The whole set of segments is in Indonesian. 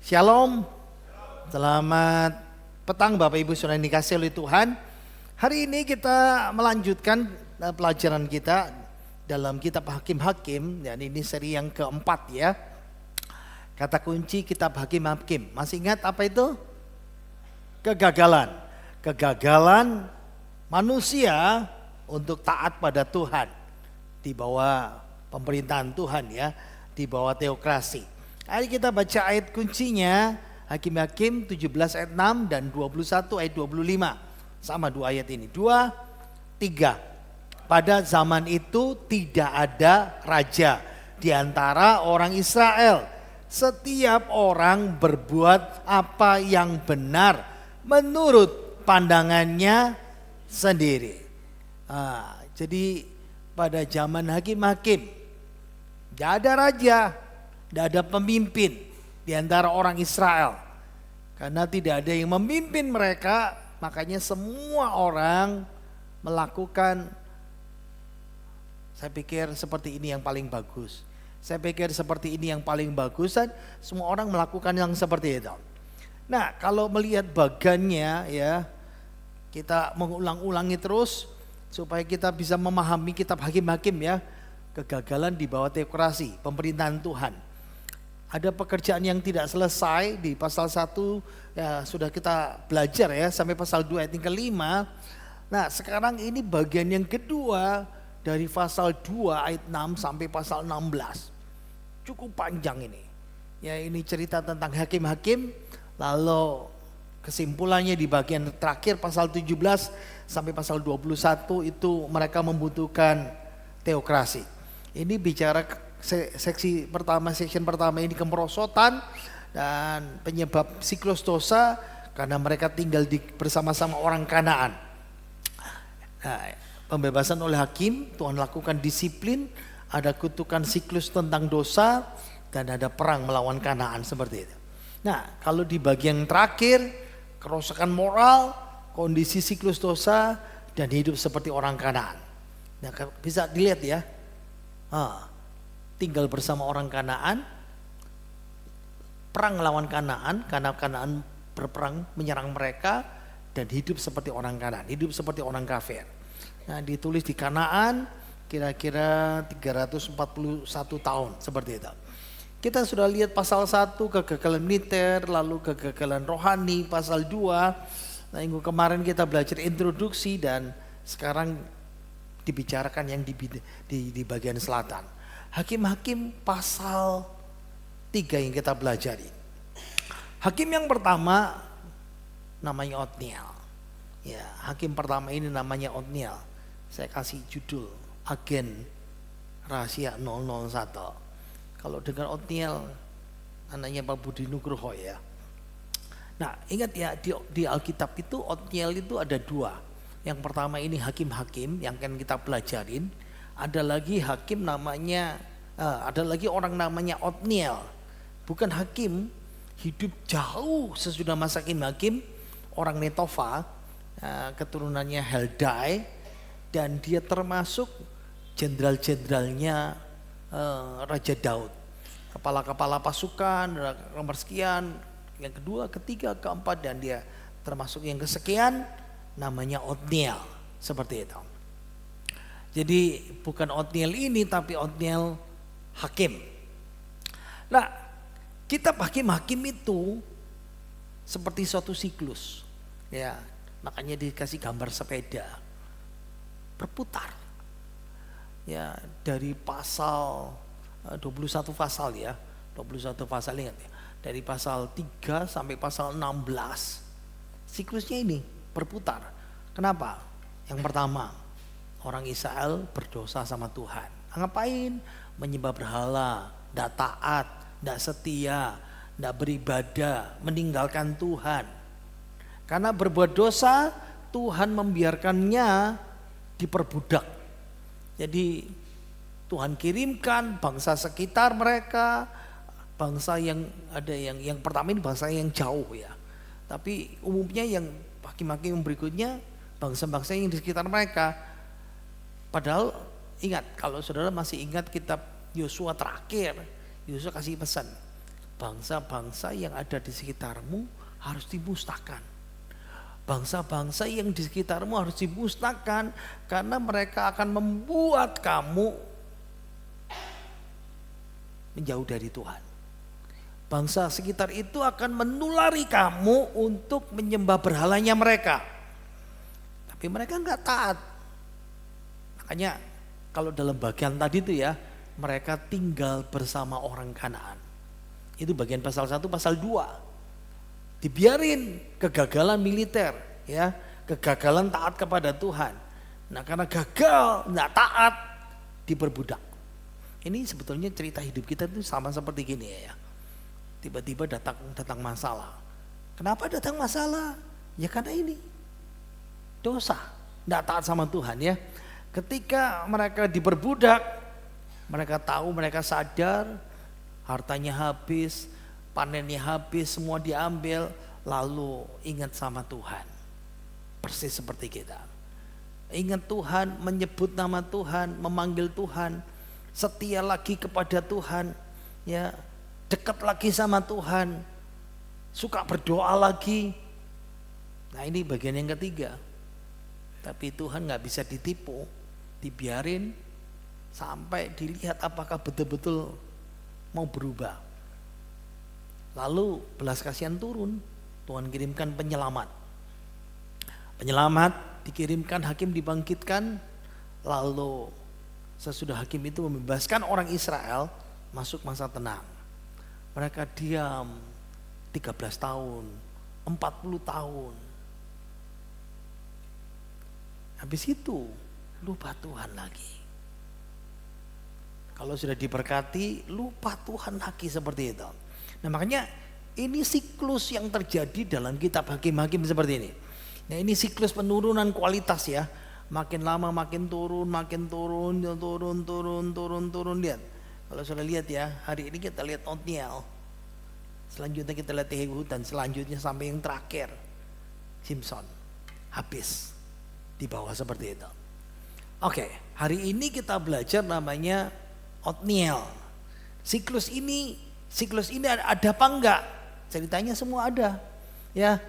Shalom, selamat petang Bapak Ibu Saudara yang dikasihi oleh Tuhan. Hari ini kita melanjutkan pelajaran kita dalam kitab Hakim-Hakim, dan ini seri yang keempat ya. Kata kunci kitab Hakim-Hakim, masih ingat apa itu? Kegagalan. Kegagalan manusia untuk taat pada Tuhan di bawah pemerintahan Tuhan ya, di bawah teokrasi. Hari kita baca ayat kuncinya Hakim-Hakim 17 ayat 6 dan 21 ayat 25. Sama dua ayat ini. 2, 3. Pada zaman itu tidak ada raja di antara orang Israel. Setiap orang berbuat apa yang benar menurut pandangannya sendiri. Jadi pada zaman Hakim-Hakim tidak ada raja, tidak ada pemimpin di antara orang Israel. Karena tidak ada yang memimpin mereka, makanya semua orang melakukan, saya pikir seperti ini yang paling bagus. Saya pikir seperti ini yang paling bagus, dan semua orang melakukan yang seperti itu. Nah, kalau melihat bagannya ya, kita mengulang-ulangi terus supaya kita bisa memahami kitab Hakim-Hakim ya. Kegagalan di bawah teokrasi, pemerintahan Tuhan. Ada pekerjaan yang tidak selesai di pasal 1 ya, sudah kita belajar ya, sampai pasal 2 ayat yang kelima. Nah sekarang ini bagian yang kedua dari pasal 2 ayat 6 sampai pasal 16. Cukup panjang ini. Ya, ini cerita tentang hakim-hakim, lalu kesimpulannya di bagian terakhir pasal 17 sampai pasal 21 itu mereka membutuhkan teokrasi. Ini bicara section pertama ini kemerosotan dan penyebab siklus dosa karena mereka tinggal bersama-sama orang Kanaan. Nah, pembebasan oleh hakim, Tuhan lakukan disiplin, ada kutukan siklus tentang dosa, dan ada perang melawan Kanaan seperti itu. Nah, kalau di bagian terakhir, kerusakan moral, kondisi siklus dosa, dan hidup seperti orang Kanaan. Nah, bisa dilihat ya. Tinggal bersama orang Kanaan, perang melawan Kanaan karena Kanaan berperang menyerang mereka, dan hidup seperti orang Kanaan, hidup seperti orang kafir. Nah, ditulis di Kanaan kira-kira 341 tahun seperti itu. Kita sudah lihat pasal 1 kegagalan militer, lalu kegagalan rohani, pasal 2. Nah, minggu kemarin kita belajar introduksi, dan sekarang dibicarakan yang di bagian selatan. Hakim-hakim pasal 3 yang kita pelajari. Hakim yang pertama namanya Otniel. Ya, hakim pertama ini namanya Otniel. Saya kasih judul Agen Rahasia 001. Kalau dengan Otniel, anaknya Pak Budi Nugroho ya. Nah, ingat ya, di Alkitab itu Otniel itu ada 2. Yang pertama ini hakim-hakim yang akan kita pelajarin. Ada lagi hakim namanya, ada lagi orang namanya Otniel. Bukan hakim, hidup jauh sesudah masa hakim-hakim, orang Netofa, keturunannya Heldai, dan dia termasuk jenderal-jenderalnya Raja Daud. Kepala-kepala pasukan, nomor sekian, yang kedua, ketiga, keempat, dan dia termasuk yang kesekian, namanya Otniel, seperti itu. Jadi bukan Otniel ini, tapi Otniel hakim. Nah, kitab hakim-hakim itu seperti suatu siklus. Ya, makanya dikasih gambar sepeda berputar. Ya, dari pasal 21 pasal ya. 21 pasal, ingat ya. Dari pasal 3 sampai pasal 16. Siklusnya ini berputar. Kenapa? Yang pertama, orang Israel berdosa sama Tuhan. Ngapain? Menyembah berhala, tidak taat, tidak setia, tidak beribadah, meninggalkan Tuhan. Karena berbuat dosa, Tuhan membiarkannya diperbudak. Jadi Tuhan kirimkan bangsa sekitar mereka, bangsa yang ada yang pertama ini bangsa yang jauh ya. Tapi umumnya yang hakim-hakim yang berikutnya bangsa-bangsa yang di sekitar mereka. Padahal ingat, kalau saudara masih ingat kitab Yosua terakhir, Yosua kasih pesan, Bangsa-bangsa yang ada di sekitarmu harus dimusnahkan. Bangsa-bangsa yang di sekitarmu harus dimusnahkan karena mereka akan membuat kamu menjauh dari Tuhan. Bangsa sekitar itu akan menulari kamu untuk menyembah berhalanya mereka. Tapi mereka enggak taat. Makanya kalau dalam bagian tadi itu ya, mereka tinggal bersama orang Kanaan. Itu bagian pasal 1, pasal 2. Dibiarin kegagalan militer, ya, kegagalan taat kepada Tuhan. Nah, karena gagal, enggak taat, diperbudak. Ini sebetulnya cerita hidup kita itu sama seperti gini ya. Tiba-tiba datang masalah. Kenapa datang masalah? Ya karena ini dosa, enggak taat sama Tuhan ya. Ketika mereka diperbudak, mereka tahu, mereka sadar hartanya habis, panennya habis, semua diambil, lalu ingat sama Tuhan. Persis seperti kita. Ingat Tuhan, menyebut nama Tuhan, memanggil Tuhan, setia lagi kepada Tuhan, ya, dekat lagi sama Tuhan, suka berdoa lagi. Nah, ini bagian yang ketiga. Tapi Tuhan nggak bisa ditipu, dibiarin sampai dilihat apakah betul-betul mau berubah. Lalu belas kasihan turun, Tuhan kirimkan penyelamat. Penyelamat dikirimkan, hakim dibangkitkan, lalu sesudah hakim itu membebaskan orang Israel, masuk masa tenang. Mereka diam 13 tahun, 40 tahun. Habis itu lupa Tuhan lagi. Kalau sudah diberkati, lupa Tuhan lagi seperti itu. Nah, makanya ini siklus yang terjadi dalam kitab Hakim-Hakim seperti ini. Nah, ini siklus penurunan kualitas ya. Makin lama makin turun, turun. Lihat. Kalau sudah lihat ya, hari ini kita lihat Otniel. Selanjutnya kita lihat Yehu, dan selanjutnya sampai yang terakhir Simpson. Habis di bawah seperti itu. Oke, hari ini kita belajar namanya Otniel. Siklus ini ada apa enggak? Ceritanya semua ada. Ya,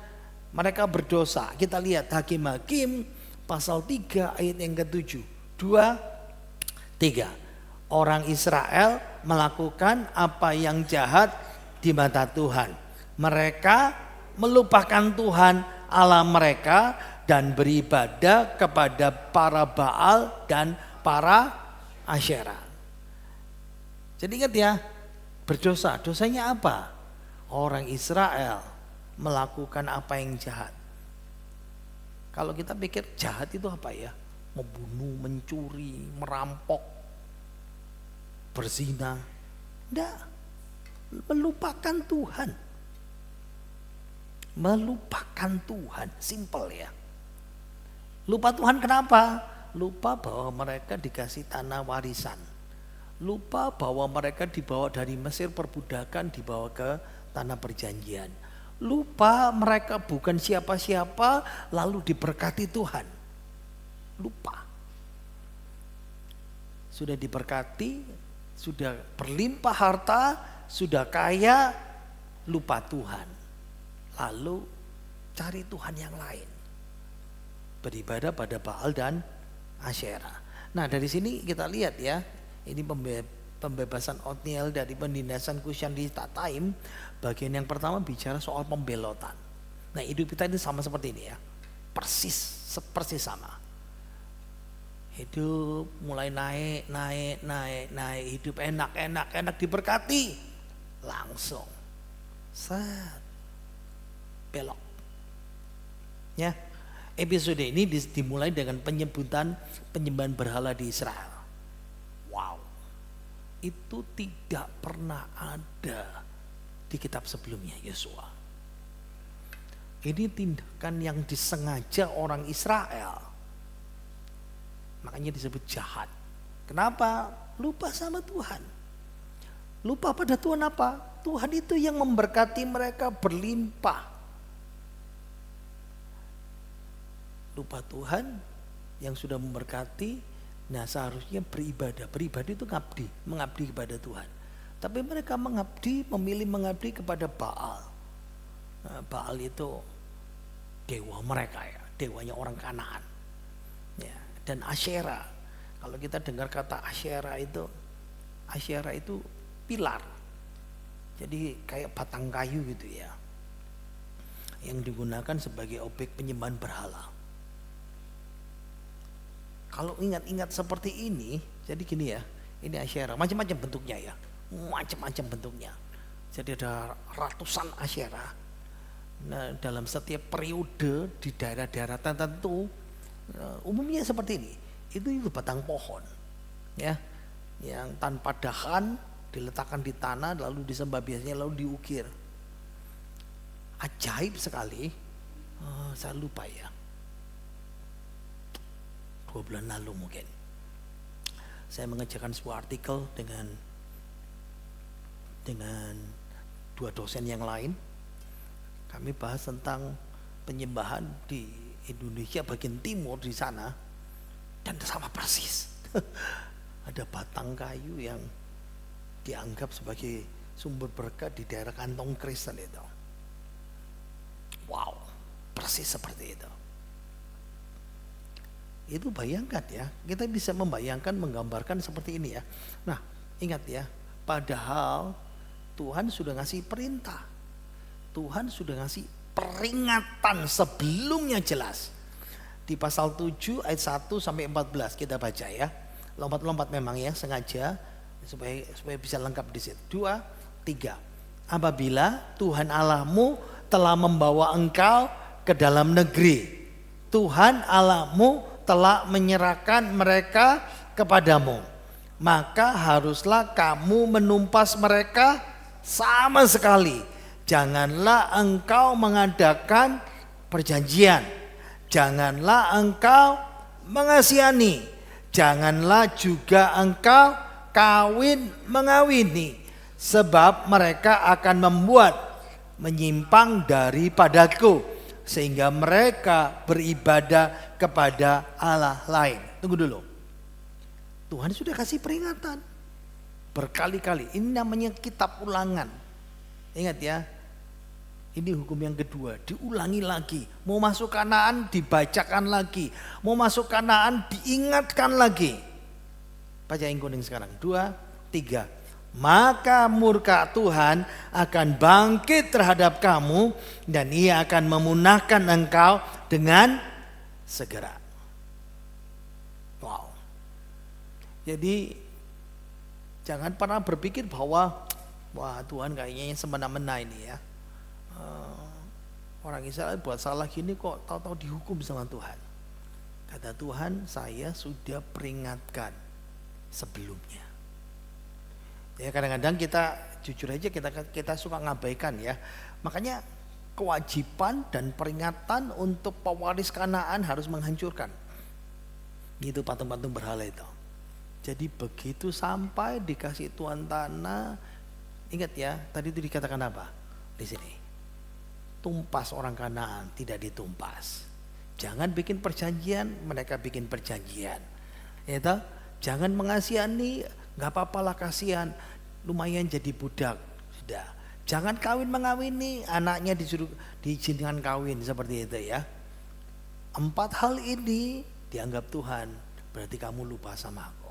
mereka berdosa. Kita lihat Hakim-Hakim pasal 3 ayat yang ke-7. 2, 3. Orang Israel melakukan apa yang jahat di mata Tuhan. Mereka melupakan Tuhan Allah mereka dan beribadah kepada para Baal dan para Asyera. Jadi ingat ya, berdosa. Dosanya apa? Orang Israel melakukan apa yang jahat. Kalau kita pikir jahat itu apa ya? Membunuh, mencuri, merampok, berzina. Enggak. Melupakan Tuhan. Melupakan Tuhan. Simple ya. Lupa Tuhan kenapa? Lupa bahwa mereka dikasih tanah warisan. Lupa bahwa mereka dibawa dari Mesir perbudakan, dibawa ke tanah perjanjian. Lupa mereka bukan siapa-siapa, lalu diberkati Tuhan. Lupa. Sudah diberkati, sudah berlimpah harta, sudah kaya, lupa Tuhan. Lalu cari Tuhan yang lain. Beribadah pada Baal dan Asyera. Nah, dari sini kita lihat ya, ini pembebasan Otniel dari penindasan Kushan di Tataim. Bagian yang pertama bicara soal pembelotan. Nah, hidup kita ini sama seperti ini ya. Persis sama. Hidup mulai naik, hidup enak diberkati, langsung set belok. Ya, episode ini dimulai dengan penyembahan berhala di Israel. Wow, itu tidak pernah ada di kitab sebelumnya Yosua. Ini tindakan yang disengaja orang Israel. Makanya disebut jahat. Kenapa? Lupa sama Tuhan. Lupa pada Tuhan apa? Tuhan itu yang memberkati mereka berlimpah. Lupa Tuhan yang sudah memberkati. Nah, seharusnya beribadah. Beribadah itu mengabdi kepada Tuhan. Tapi mereka memilih mengabdi kepada Baal. Nah, Baal itu dewa mereka ya, dewanya orang Kanaan. Ya, dan Asyera. Kalau kita dengar kata Asyera itu pilar. Jadi kayak batang kayu gitu ya. Yang digunakan sebagai objek penyembahan berhala. Kalau ingat-ingat seperti ini, jadi gini ya, ini Asyera, macam-macam bentuknya ya. Macam-macam bentuknya. Jadi ada ratusan Asyera. Nah, dalam setiap periode di daerah-daerah tertentu umumnya seperti ini. Itu batang pohon ya, yang tanpa dahan diletakkan di tanah lalu disembah, biasanya lalu diukir. Ajaib sekali. Saya lupa ya, 2 bulan lalu mungkin saya mengerjakan sebuah artikel dengan 2 dosen yang lain. Kami bahas tentang penyembahan di Indonesia bagian timur di sana, dan sama persis. Ada batang kayu yang dianggap sebagai sumber berkat di daerah kantong Kristen itu. Wow, persis seperti itu. Itu bayangkan ya, kita bisa membayangkan, menggambarkan seperti ini ya. Nah, ingat ya, padahal Tuhan sudah ngasih perintah. Tuhan sudah ngasih peringatan sebelumnya jelas. Di pasal 7 ayat 1 sampai 14 kita baca ya. Lompat-lompat memang ya, sengaja supaya bisa lengkap di situ. 2, 3. Apabila Tuhan Allahmu telah membawa engkau ke dalam negeri, Tuhan Allahmu telah menyerahkan mereka kepadamu, maka haruslah kamu menumpas mereka sama sekali. Janganlah engkau mengadakan perjanjian, janganlah engkau mengasihani, janganlah juga engkau kawin mengawini, sebab mereka akan menyimpang daripadaku, sehingga mereka beribadah kepada Allah lain. Tunggu dulu, Tuhan sudah kasih peringatan berkali-kali. Ini namanya kitab ulangan. Ingat ya, ini hukum yang kedua, diulangi lagi. Mau masuk Kanaan dibacakan lagi, mau masuk Kanaan diingatkan lagi. Baca yang kuning sekarang. 2, 3. Maka murka Tuhan akan bangkit terhadap kamu, dan ia akan memunahkan engkau dengan segera. Wow. Jadi jangan pernah berpikir bahwa wah, Tuhan kayaknya semena-mena ini ya. Orang Israel buat salah gini kok tahu-tahu dihukum sama Tuhan. Kata Tuhan, saya sudah peringatkan sebelumnya. Ya, kadang-kadang kita jujur aja kita suka ngabaikan ya. Makanya kewajiban dan peringatan untuk pewaris Kanaan harus menghancurkan itu patung-patung berhala itu. Jadi begitu sampai dikasih Tuhan tanah, ingat ya, tadi itu dikatakan apa? Di sini. Tumpas orang Kanaan, tidak ditumpas. Jangan bikin perjanjian, mereka bikin perjanjian. Ya toh? Jangan mengasihani, enggak apa-apalah kasihan, lumayan jadi budak, sudah. Jangan kawin mengawini, anaknya disuruh diizinkan kawin seperti itu ya. 4 hal ini dianggap Tuhan, berarti kamu lupa sama aku.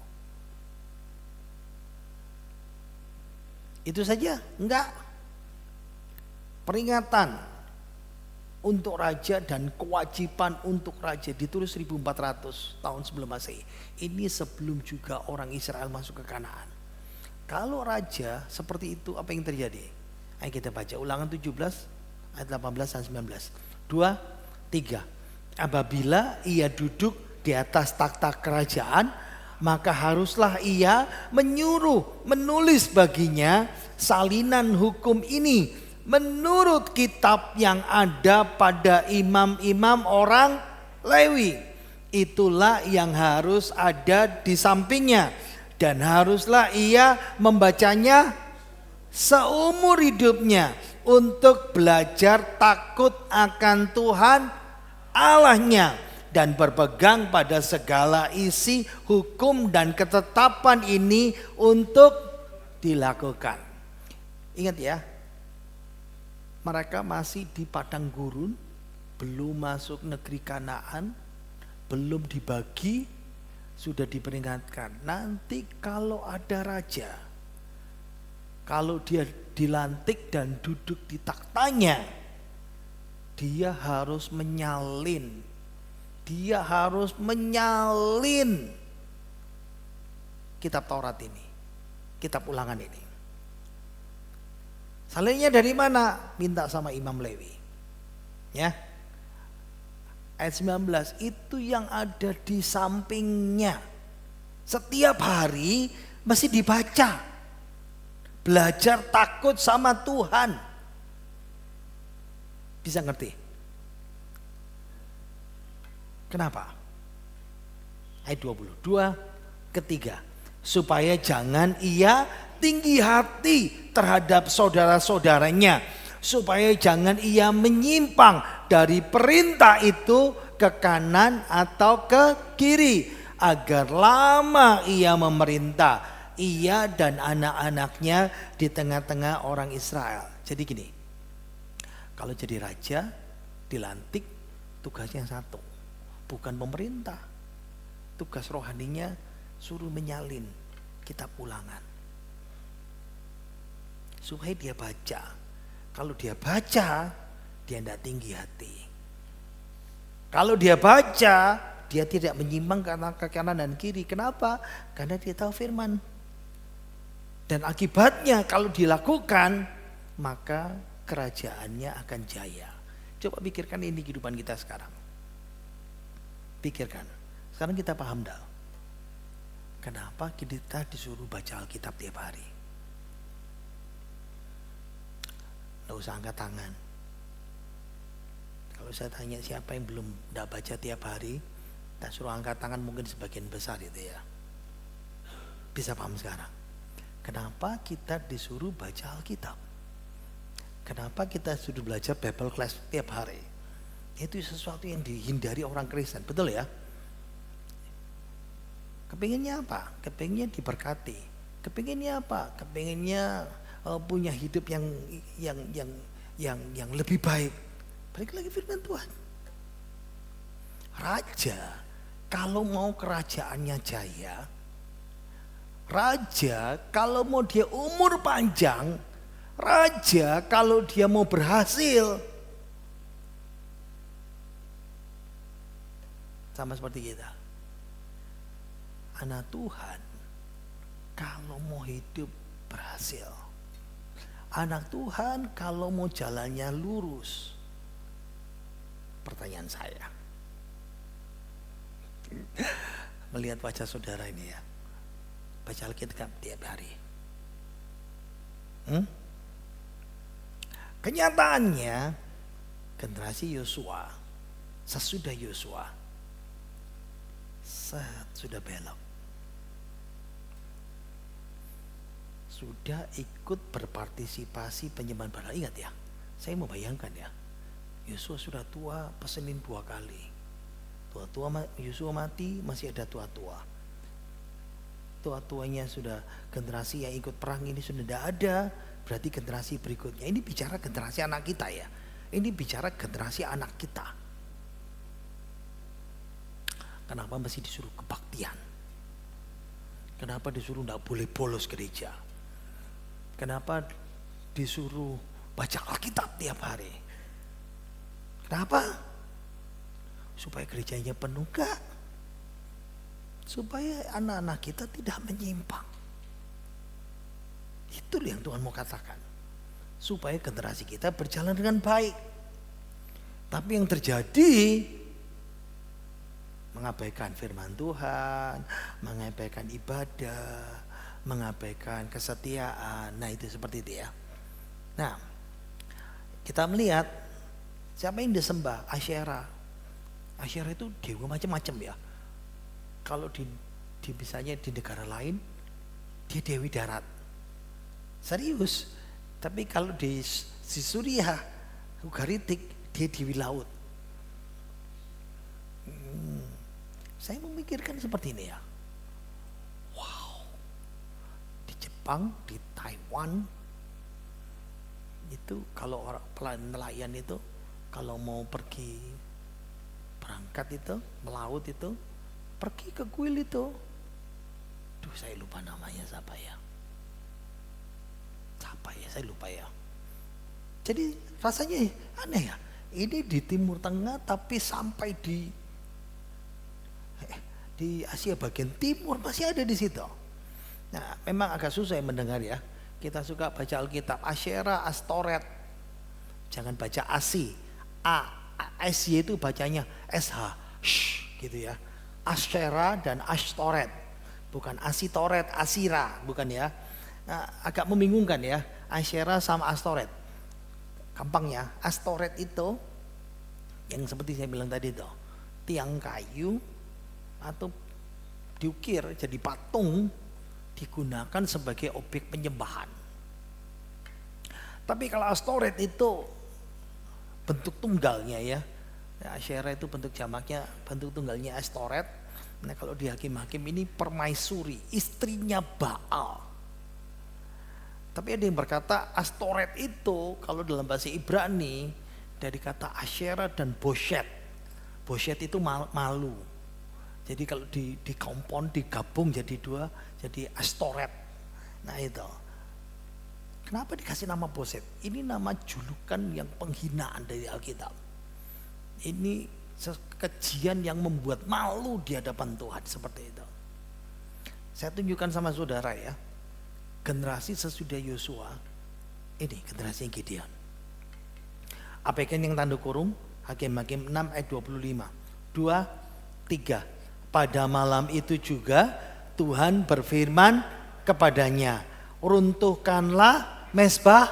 Itu saja? Enggak. Peringatan untuk raja dan kewajiban untuk raja ditulis 1400 tahun sebelum Masehi. Ini sebelum juga orang Israel masuk ke Kanaan. Kalau raja seperti itu, apa yang terjadi? Ayo kita baca Ulangan 17 ayat 18 dan 19. 2, 3. Apabila ia duduk di atas takhta kerajaan, maka haruslah ia menulis baginya salinan hukum ini menurut kitab yang ada pada imam-imam orang Lewi. Itulah yang harus ada di sampingnya, dan haruslah ia membacanya seumur hidupnya untuk belajar takut akan Tuhan Allahnya dan berpegang pada segala isi hukum dan ketetapan ini untuk dilakukan. Ingat ya, mereka masih di padang gurun, belum masuk negeri Kanaan, belum dibagi, sudah diperingatkan. Nanti kalau ada raja, kalau dia dilantik dan duduk di taktanya, dia harus menyalin. Dia harus menyalin kitab Taurat ini, kitab Ulangan ini. Salinnya dari mana? Minta sama Imam Lewi. Ya. Ayat 19, itu yang ada di sampingnya. Setiap hari mesti dibaca. Belajar takut sama Tuhan. Bisa ngerti? Kenapa? Ayat 22, ketiga. Supaya jangan ia tinggi hati terhadap saudara-saudaranya. Supaya jangan ia menyimpang dari perintah itu ke kanan atau ke kiri. Agar lama ia memerintah, ia dan anak-anaknya di tengah-tengah orang Israel. Jadi gini, kalau jadi raja dilantik tugasnya satu, bukan pemerintah. Tugas rohaninya suruh menyalin kitab Ulangan. Supaya dia baca. Kalau dia baca, dia tidak tinggi hati. Kalau dia baca, dia tidak menyimpang ke kanan dan kiri. Kenapa? Karena dia tahu firman. Dan akibatnya kalau dilakukan, maka kerajaannya akan jaya. Coba pikirkan ini kehidupan kita sekarang. Pikirkan. Sekarang kita paham dah. Kenapa kita disuruh baca Alkitab tiap hari? Nggak usah angkat tangan. Kalau saya tanya siapa yang belum nggak baca tiap hari, tak suruh angkat tangan mungkin sebagian besar itu ya. Bisa paham sekarang. Kenapa kita disuruh baca Alkitab? Kenapa kita sudah belajar Bible class tiap hari? Itu sesuatu yang dihindari orang Kristen, betul ya? Kepinginnya apa? Kepinginnya diberkati. Kepinginnya apa? Kepinginnya punya hidup yang lebih baik. Balik lagi firman Tuhan. Raja kalau mau kerajaannya jaya, raja kalau mau dia umur panjang, raja kalau dia mau berhasil, sama seperti kita. Anak Tuhan kalau mau hidup berhasil, anak Tuhan kalau mau jalannya lurus. Pertanyaan saya, melihat wajah saudara ini ya, baca Alkitab tiap hari. Kenyataannya generasi Yosua, sesudah Yosua, sudah belok. Sudah ikut berpartisipasi penyembahan berhala. Ingat ya, saya mau bayangkan ya, Yosua sudah tua, pesenin 2 kali. Tua-tua Yosua mati, masih ada tua-tua. Tua-tuanya sudah, generasi yang ikut perang ini sudah tidak ada. Berarti generasi berikutnya, ini bicara generasi anak kita ya. Ini bicara generasi anak kita. Kenapa masih disuruh kebaktian? Kenapa disuruh tidak boleh bolos gereja? Kenapa disuruh baca Alkitab tiap hari? Kenapa? Supaya gerejanya penuh, enggak? Supaya anak-anak kita tidak menyimpang. Itu yang Tuhan mau katakan. Supaya generasi kita berjalan dengan baik. Tapi yang terjadi, mengabaikan firman Tuhan, mengabaikan ibadah, mengabaikan kesetiaan. Nah itu seperti itu ya. Nah kita melihat siapa yang disembah? Asyera. Asyera itu dewa macam-macam ya. Kalau di misalnya di negara lain dia dewi darat. Serius. Tapi kalau di Suriah, Ugaritik, dia dewi laut. Saya memikirkan seperti ini ya. Jepang, di Taiwan, itu kalau orang nelayan itu kalau mau pergi berangkat itu melaut itu pergi ke kuil itu. Duh, saya lupa namanya siapa ya, saya lupa ya. Jadi rasanya aneh ya, ini di Timur Tengah tapi sampai di Asia bagian timur masih ada di situ. Nah, memang agak susah mendengar ya. Kita suka baca Alkitab Asyera, Astoret. Jangan baca Asi. SY itu bacanya SH. Gitu ya. Asyera dan Astoret. Bukan Asitoret, Asira, bukan ya. Nah, agak membingungkan ya. Asyera sama Astoret. Gampangnya, Astoret itu yang seperti saya bilang tadi itu, tiang kayu atau diukir jadi patung digunakan sebagai objek penyembahan. Tapi kalau Astoret itu bentuk tunggalnya ya. Asyera itu bentuk jamaknya, bentuk tunggalnya Astoret. Nah, kalau di hakim-hakim ini permaisuri, istrinya Baal. Tapi ada yang berkata Astoret itu kalau dalam bahasa Ibrani dari kata Asyera dan Boshet. Boshet itu malu. Jadi kalau dikompon, digabung jadi dua, jadi Astoret. Nah itu. Kenapa dikasih nama Boshet? Ini nama julukan yang penghinaan dari Alkitab. Ini kejian yang membuat malu di hadapan Tuhan seperti itu. Saya tunjukkan sama saudara ya. Generasi sesudah Yosua, ini generasi Gideon. Abaikan yang tanda kurung, Hakim-Hakim 6 ayat 25. 2, 3. Pada malam itu juga Tuhan berfirman kepadanya, runtuhkanlah mezbah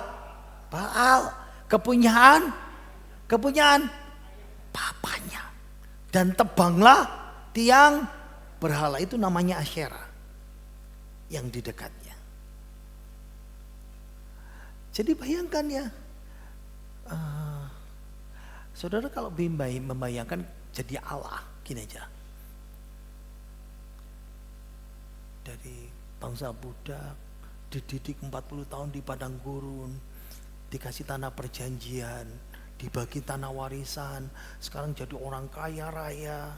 Baal, kepunyaan bapaknya, dan tebanglah tiang berhala, itu namanya Asyera yang di dekatnya. Jadi bayangkan ya, saudara kalau membayangkan jadi Allah, gini aja. Dari bangsa Buddha dididik 40 tahun di padang gurun, dikasih tanah perjanjian, dibagi tanah warisan, sekarang jadi orang kaya raya,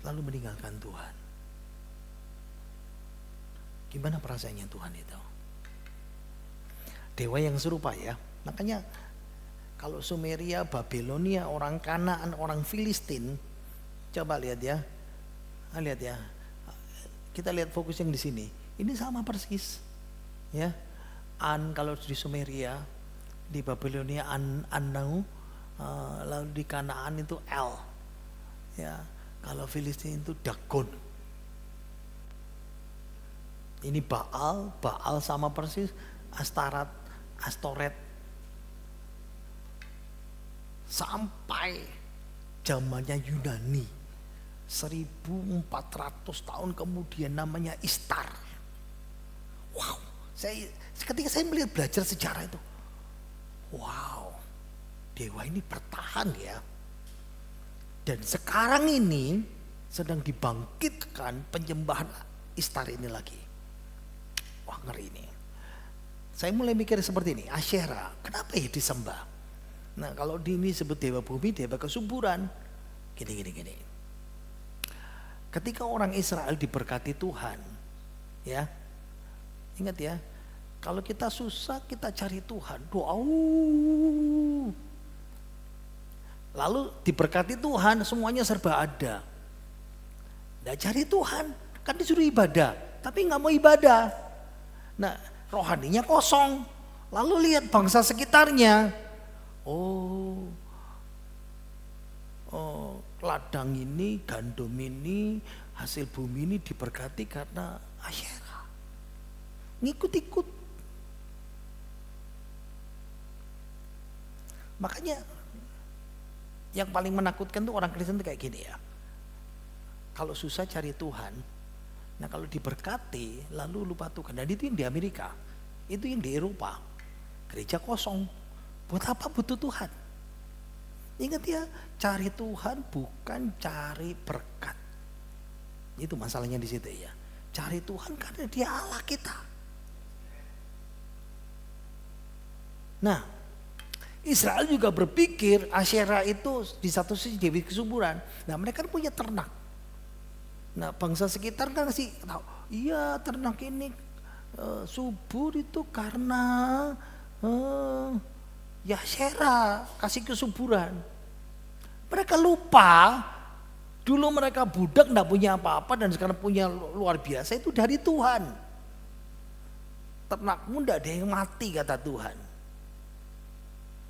lalu meninggalkan Tuhan. Gimana perasaannya Tuhan itu? Dewa yang serupa ya. Makanya kalau Sumeria, Babilonia, orang Kanaan, orang Filistin, coba lihat ya. Lihat ya. Kita lihat fokus yang di sini. Ini sama persis. Ya. Kalau di Sumeria, di Babilonia Annau, lalu di Kanaan itu El. Ya. Kalau Filistin itu Dagon. Ini Baal sama persis, Astoret, sampai zamannya Yunani 1400 tahun kemudian namanya Istar. Wow, ketika saya melihat belajar sejarah itu, wow, dewa ini bertahan ya. Dan sekarang ini sedang dibangkitkan penyembahan Istar ini lagi. Wah, ngeri ini. Saya mulai mikir seperti ini, Asyera, kenapa ya disembah? Nah, kalau ini disebut dewa bumi, dewa kesuburan. Gini. Ketika orang Israel diberkati Tuhan, ya, ingat ya, kalau kita susah kita cari Tuhan, doa. Lalu diberkati Tuhan, semuanya serba ada. Nah, cari Tuhan, kan disuruh ibadah, tapi nggak mau ibadah. Nah, rohaninya kosong. Lalu lihat bangsa sekitarnya. Oh, ladang ini, gandum ini, hasil bumi ini diberkati karena Asyera. Ngikut-ikut. Makanya yang paling menakutkan tuh orang Kristen tuh kayak gini ya. Kalau susah cari Tuhan, nah kalau diberkati lalu lupa Tuhan. Dan itu yang di Amerika, itu yang di Eropa, gereja kosong. Buat apa butuh Tuhan? Ingat ya, cari Tuhan bukan cari berkat. Itu masalahnya di situ ya. cari Tuhan karena Dia Allah kita. Nah, Israel juga berpikir Asyera itu di satu sisi dewi kesuburan. Nah, mereka kan punya ternak. Nah, bangsa sekitar kan kasih tahu, iya ternak ini subur itu karena ya Asyera kasih kesuburan. Mereka lupa dulu mereka budak enggak punya apa-apa dan sekarang punya luar biasa itu dari Tuhan. Ternakmu enggak ada yang mati kata Tuhan.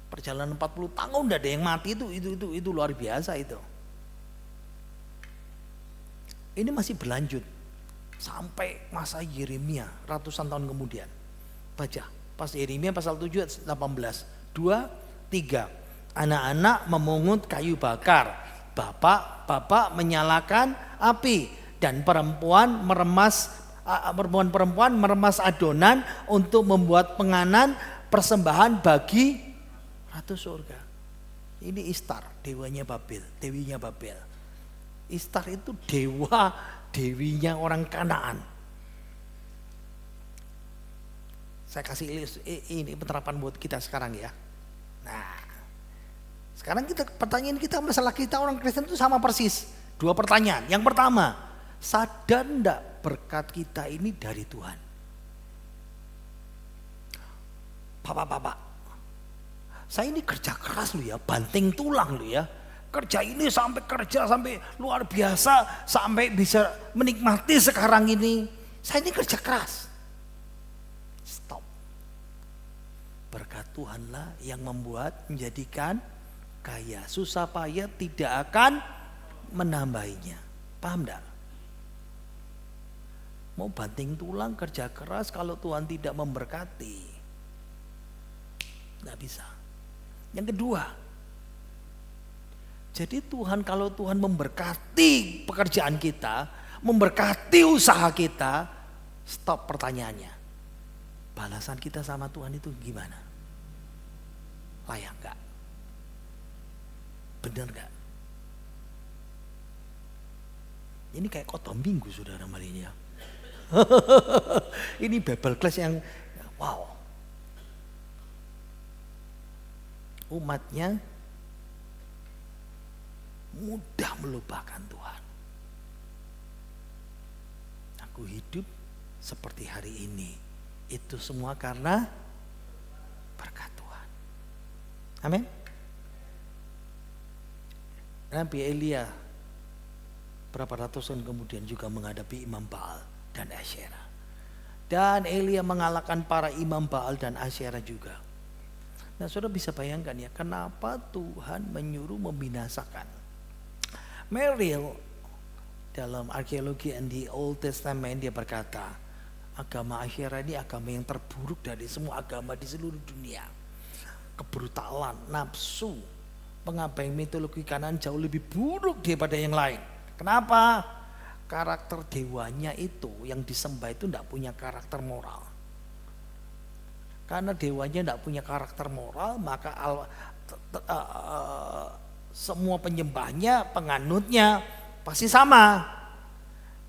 Perjalanan 40 tahun enggak ada yang mati itu luar biasa itu. Ini masih berlanjut sampai masa Yeremia ratusan tahun kemudian. Baca pas Yeremia pasal 7 ayat 18. 2, 3. Anak-anak memungut kayu bakar, bapak menyalakan api, dan perempuan meremas adonan untuk membuat penganan persembahan bagi ratu surga. Ini Istar, dewinya Babel. Istar itu dewinya orang Kanaan. Saya kasih ini penerapan buat kita sekarang ya. Nah, sekarang pertanyaan kita, masalah kita orang Kristen itu sama persis. 2 pertanyaan. Yang pertama, sadar enggak berkat kita ini dari Tuhan? Bapak, saya ini kerja keras loh ya, banting tulang loh ya. Kerja sampai luar biasa, sampai bisa menikmati sekarang ini. Saya ini kerja keras. Stop. Berkat Tuhanlah yang menjadikan kaya. Susah payah tidak akan menambahinya. Paham enggak? Mau banting tulang kerja keras kalau Tuhan tidak memberkati, enggak bisa. Yang kedua, jadi kalau Tuhan memberkati pekerjaan kita, memberkati usaha kita, stop pertanyaannya. Balasan kita sama Tuhan itu gimana? Layak enggak? Benar enggak? Ini kayak khotbah minggu saudara Marinya. Ini Bible class yang wow. Umatnya mudah melupakan Tuhan. Aku hidup seperti hari ini. Itu semua karena berkat Tuhan. Amin. Nabi Elia berapa ratus tahun kemudian juga menghadapi imam Baal dan Asyera. Dan Elia mengalahkan para imam Baal dan Asyera juga. Nah, saudara bisa bayangkan ya, kenapa Tuhan menyuruh membinasakan. Merrill dalam arkeologi and the Old Testament dia berkata, agama Asyera ini agama yang terburuk dari semua agama di seluruh dunia. Kebrutalan, nafsu, pengabaian mitologi Kanaan jauh lebih buruk daripada yang lain. Kenapa? Karakter dewanya itu yang disembah itu tidak punya karakter moral. Karena dewanya tidak punya karakter moral, maka semua penyembahnya, penganutnya pasti sama.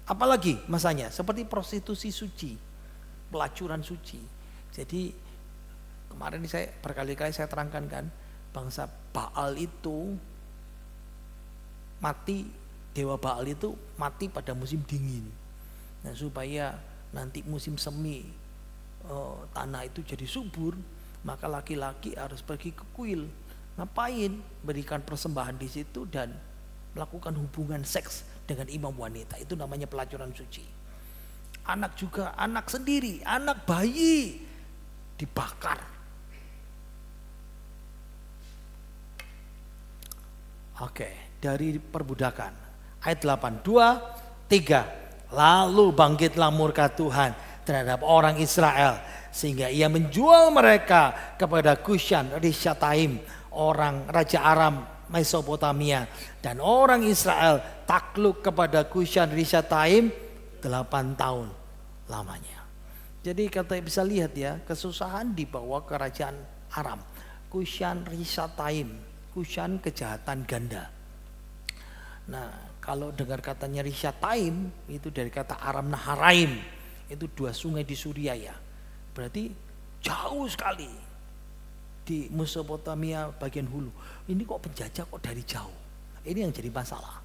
Apalagi masanya seperti prostitusi suci, pelacuran suci. Jadi kemarin saya berkali-kali saya terangkan kan, bangsa Baal itu mati, dewa Baal itu mati pada musim dingin. Nah, supaya nanti musim semi tanah itu jadi subur, maka laki-laki harus pergi ke kuil. Ngapain? Berikan persembahan di situ dan melakukan hubungan seks dengan imam wanita. Itu namanya pelacuran suci. Anak juga, anak sendiri, anak bayi dibakar. Oke, dari perbudakan. Ayat 8, 2, 3. Lalu bangkitlah murka Tuhan terhadap orang Israel, sehingga ia menjual mereka kepada Kushan Rishathaim, orang Raja Aram Mesopotamia, dan orang Israel takluk kepada Kushan Rishathaim 8 tahun lamanya. Jadi kita bisa lihat ya, kesusahan dibawa kerajaan Aram, Kushan Rishathaim, Kushan kejahatan ganda. Nah, kalau dengar katanya Rishathaim itu dari kata Aram Naharaim, itu 2 sungai di Suriah ya. Berarti jauh sekali di Mesopotamia bagian hulu. Ini kok penjajah kok dari jauh. Ini yang jadi masalah.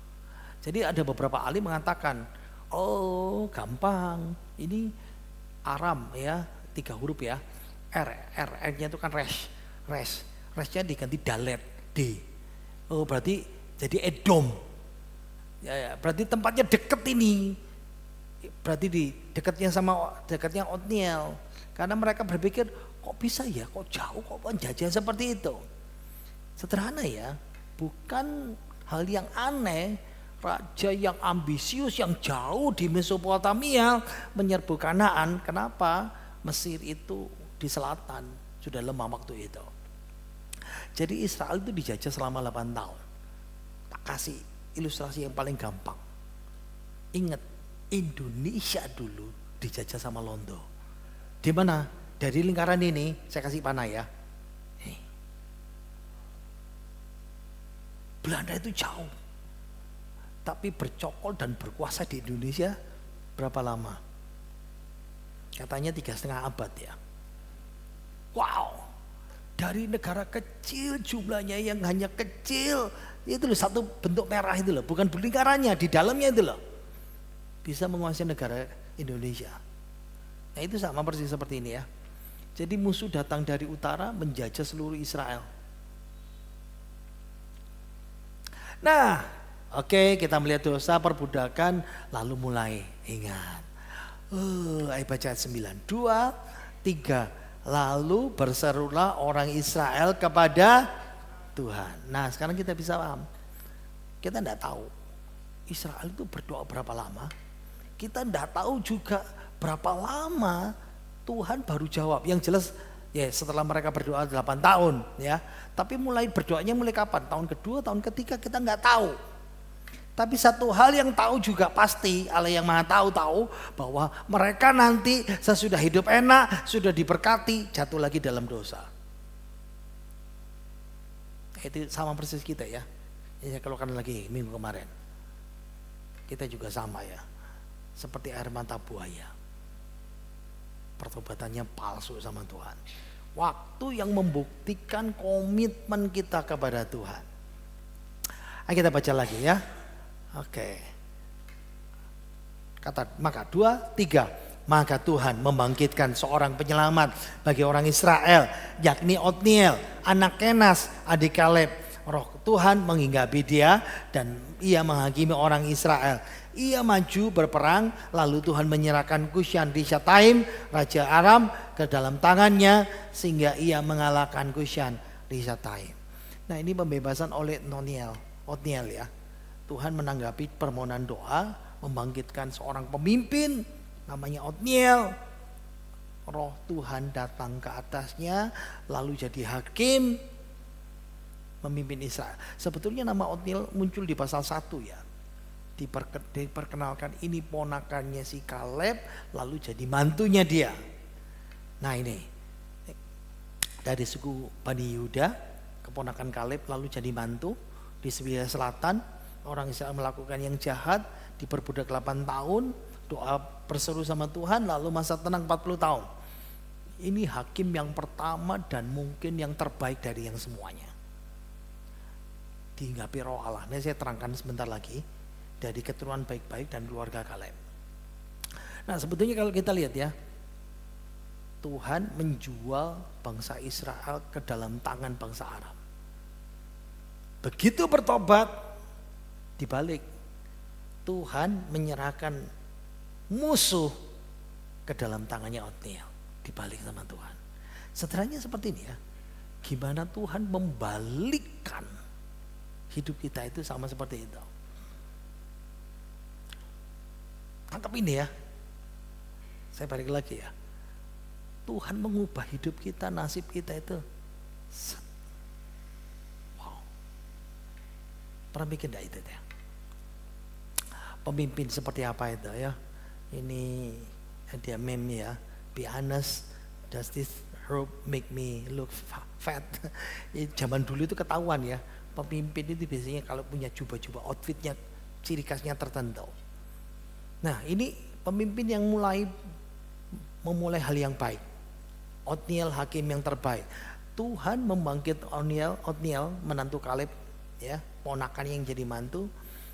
Jadi ada beberapa ahli mengatakan, oh gampang, ini Aram ya, 3 huruf ya. R-nya itu kan resnya diganti dalet D. Oh berarti jadi Edom. Ya, berarti tempatnya deket ini. Berarti dekatnya Otniel. Karena mereka berpikir kok bisa ya, kok jauh, kok penjajah seperti itu. Sederhana ya, bukan hal yang aneh. Raja yang ambisius yang jauh di Mesopotamia menyerbu Kanaan. Kenapa? Mesir itu di selatan sudah lemah waktu itu. Jadi Israel itu dijajah selama 8 tahun. Tak kasih ilustrasi yang paling gampang. Ingat, Indonesia dulu dijajah sama Londo. Di mana? Dari lingkaran ini, saya kasih panah ya. Nih. Belanda itu jauh. Tapi bercokol dan berkuasa di Indonesia berapa lama? Katanya 3,5 abad ya. Wow, dari negara kecil jumlahnya yang hanya kecil, itu loh satu bentuk merah itu loh, bukan lingkarannya, di dalamnya itu loh. Bisa menguasai negara Indonesia. Nah itu sama persis seperti ini ya. Jadi musuh datang dari utara menjajah seluruh Israel. Nah, oke, kita melihat dosa perbudakan lalu mulai ingat. Ayat baca 9, 2, 3. Lalu berserulah orang Israel kepada Tuhan. Nah sekarang kita bisa paham. Kita tidak tahu Israel itu berdoa berapa lama. Kita tidak tahu juga berapa lama Tuhan baru jawab. Yang jelas ya setelah mereka berdoa 8 tahun ya. Tapi mulai berdoanya mulai kapan? Tahun kedua, tahun ketiga kita nggak tahu. Tapi satu hal yang tahu juga pasti, Allah yang Maha tahu bahwa mereka nanti sesudah hidup enak, sudah diberkati, jatuh lagi dalam dosa. Itu sama persis kita ya. Ini saya keluarkan lagi minggu kemarin. Kita juga sama ya. Seperti air mata buaya. Pertobatannya palsu sama Tuhan. Waktu yang membuktikan komitmen kita kepada Tuhan. Ayo kita baca lagi ya. Oke. Kata maka 2, 3. Maka Tuhan membangkitkan seorang penyelamat bagi orang Israel, yakni Otniel, anak Kenas, adik Kaleb. Roh Tuhan menghinggapi dia dan ia menghakimi orang Israel. Ia maju berperang, lalu Tuhan menyerahkan Kushan Rishathaim, raja Aram, ke dalam tangannya sehingga ia mengalahkan Kushan Rishathaim. Nah ini pembebasan oleh Otniel ya. Tuhan menanggapi permohonan doa, membangkitkan seorang pemimpin namanya Otniel. Roh Tuhan datang ke atasnya, lalu jadi hakim, memimpin Israel. Sebetulnya nama Otniel muncul di pasal 1 ya. Diperkenalkan ini ponakannya si Kaleb, lalu jadi mantunya dia. Nah ini dari suku Bani Yehuda, keponakan Kaleb lalu jadi mantu di sebelah selatan. Orang Israel melakukan yang jahat, diperbudak 8 tahun, doa berseru sama Tuhan, lalu masa tenang 40 tahun. Ini hakim yang pertama dan mungkin yang terbaik dari yang semuanya. Dihinggapi roh Allah. Ini saya terangkan sebentar lagi. Dari keturunan baik-baik dan keluarga Kaleb. Nah sebetulnya kalau kita lihat ya, Tuhan menjual bangsa Israel ke dalam tangan bangsa Aram. Begitu bertobat, dibalik Tuhan menyerahkan musuh ke dalam tangannya Otniel, dibalik sama Tuhan. Sederhananya seperti ini ya. Gimana Tuhan membalikkan hidup kita itu sama seperti itu. Tangkap ini ya. Saya balik lagi ya. Tuhan mengubah hidup kita, nasib kita itu. Wow. Pernah mikir enggak itu ya? Pemimpin seperti apa itu ya? Ini dia meme ya. Be honest, does this robe make me look fat? Zaman dulu itu ketahuan ya. Pemimpin itu biasanya kalau punya jubah-jubah outfitnya ciri khasnya tertentu. Nah ini pemimpin yang memulai hal yang baik. Otniel hakim yang terbaik. Tuhan membangkit Otniel menantu Kaleb, ya, ponakan yang jadi mantu.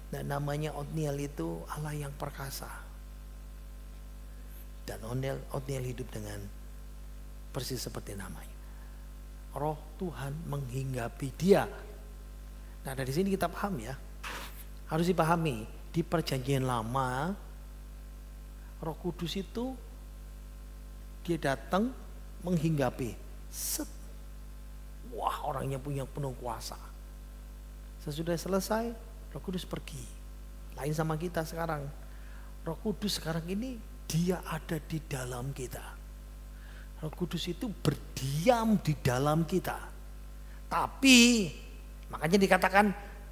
Dan namanya Otniel itu Allah yang perkasa. Dan Otniel hidup dengan persis seperti namanya. Roh Tuhan menghinggapi dia. Nah dari sini kita paham ya. Harus dipahami di perjanjian lama Roh Kudus itu dia datang menghinggapi. Wah orangnya punya penuh kuasa. Sesudah selesai Roh Kudus pergi. Lain sama kita sekarang. Roh Kudus sekarang ini dia ada di dalam kita. Roh Kudus itu berdiam di dalam kita. Tapi makanya dikatakan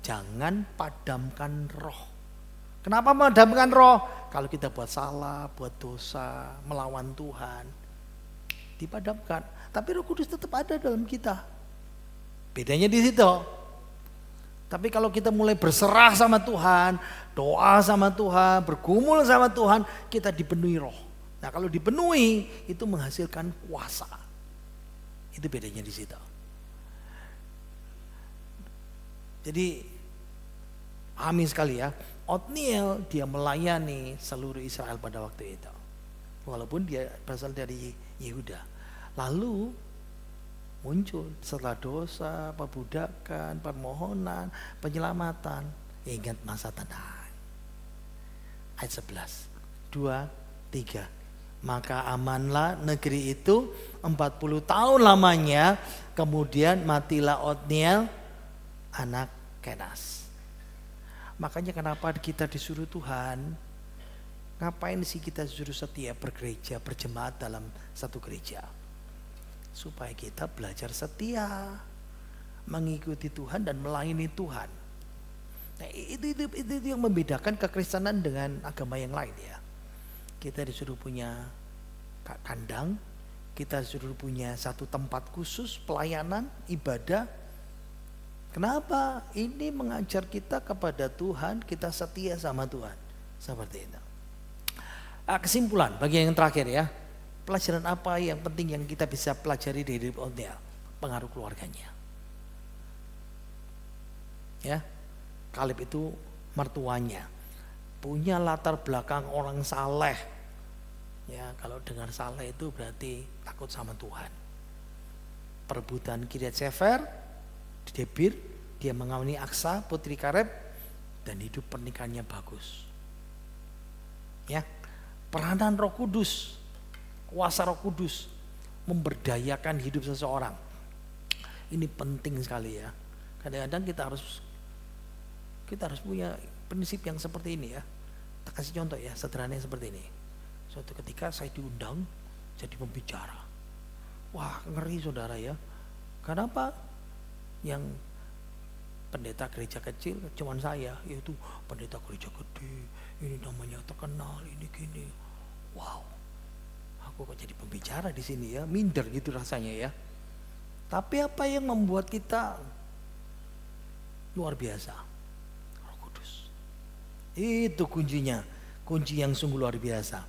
jangan padamkan roh. Kenapa memadamkan roh? Kalau kita buat salah, buat dosa, melawan Tuhan, dipadamkan. Tapi Roh Kudus tetap ada dalam kita. Bedanya di situ. Tapi kalau kita mulai berserah sama Tuhan, doa sama Tuhan, bergumul sama Tuhan, kita dipenuhi roh. Nah kalau dipenuhi itu menghasilkan kuasa. Itu bedanya di situ. Jadi amin sekali ya. Otniel dia melayani seluruh Israel pada waktu itu. Walaupun dia berasal dari Yehuda. Lalu muncul setelah dosa, perbudakan, permohonan, penyelamatan. Ingat masa tenang. Ayat 11. 2, 3. Maka amanlah negeri itu 40 tahun lamanya. Kemudian matilah Otniel anak Kenas. Makanya kenapa kita disuruh Tuhan, ngapain sih kita disuruh setia bergereja, berjemaat dalam satu gereja? Supaya kita belajar setia, mengikuti Tuhan dan melayani Tuhan. Nah, itu yang membedakan kekristenan dengan agama yang lain ya. Kita disuruh punya kandang, kita disuruh punya satu tempat khusus pelayanan, ibadah. Kenapa? Ini mengajar kita kepada Tuhan, kita setia sama Tuhan. Seperti itu. Kesimpulan bagi yang terakhir ya. Pelajaran apa yang penting yang kita bisa pelajari dari hidup Otniel? Pengaruh keluarganya. Ya. Kaleb itu mertuanya. Punya latar belakang orang saleh. Ya, kalau dengar saleh itu berarti takut sama Tuhan. Perebutan Kiryat Sefer, Debir, dia mengawini Aksa, putri Kaleb, dan hidup pernikahannya bagus. Ya, peranan Roh Kudus, kuasa Roh Kudus memberdayakan hidup seseorang. Ini penting sekali ya. Kadang-kadang kita harus punya prinsip yang seperti ini ya. Kita kasih contoh ya, sederhananya seperti ini. Suatu ketika saya diundang jadi pembicara. Wah, ngeri saudara ya. Kenapa? Yang pendeta gereja kecil cuman saya, yaitu pendeta gereja gede, ini namanya terkenal, ini gini. Wow, aku kok jadi pembicara di sini ya, minder gitu rasanya ya. Tapi apa yang membuat kita luar biasa? Roh Kudus. Itu kuncinya, kunci yang sungguh luar biasa.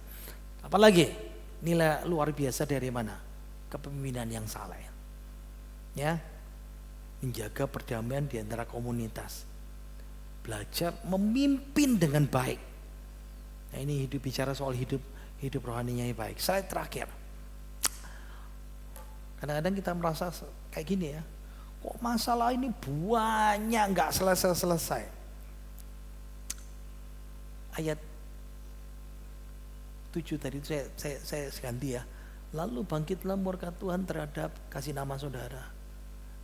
Apalagi nilai luar biasa dari mana? Kepemimpinan yang saleh. Ya. Menjaga perdamaian di antara komunitas. Belajar memimpin dengan baik. Nah ini bicara soal hidup rohaninya yang baik. Saya terakhir. Kadang-kadang kita merasa kayak gini ya. Kok masalah ini banyak gak selesai-selesai. Ayat 7 tadi saya ganti ya. Lalu bangkitlah murka Tuhan terhadap kasih nama saudara.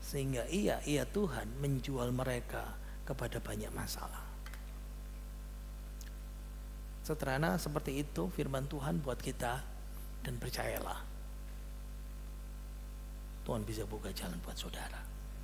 Sehingga ia Tuhan menjual mereka kepada banyak masalah. Sederhana seperti itu firman Tuhan buat kita. Dan percayalah, Tuhan bisa buka jalan buat saudara.